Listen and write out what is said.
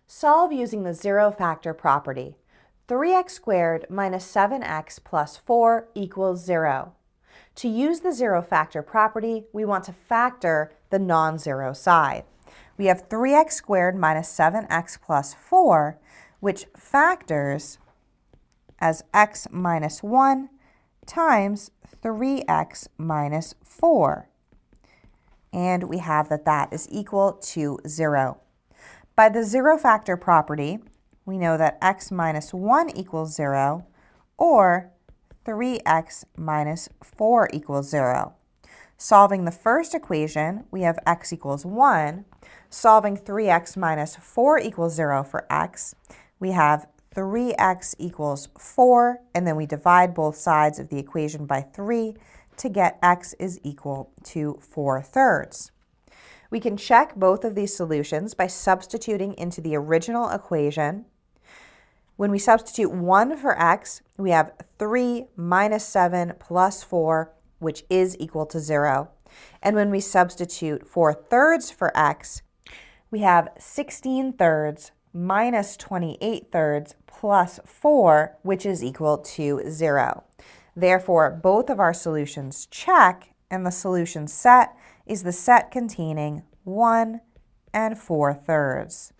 Solve using the zero factor property. 3x squared minus 7x plus 4 equals 0. To use the zero factor property, we want to factor the non-zero side. We have 3x squared minus 7x plus 4, which factors as x minus 1 times 3x minus 4. And we have that that is equal to 0. By the zero factor property, we know that x minus 1 equals 0, or 3x minus 4 equals 0. Solving the first equation, we have x equals 1. Solving 3x minus 4 equals 0 for x, we have 3x equals 4, and then we divide both sides of the equation by 3 to get x is equal to 4/3. We can check both of these solutions by substituting into the original equation. When we substitute 1 for x, we have 3 minus 7 plus 4, which is equal to 0. And when we substitute 4/3 for x, we have 16/3 minus 28/3 plus 4, which is equal to 0. Therefore, both of our solutions check, and the solution set is the set containing 1 and 4/3.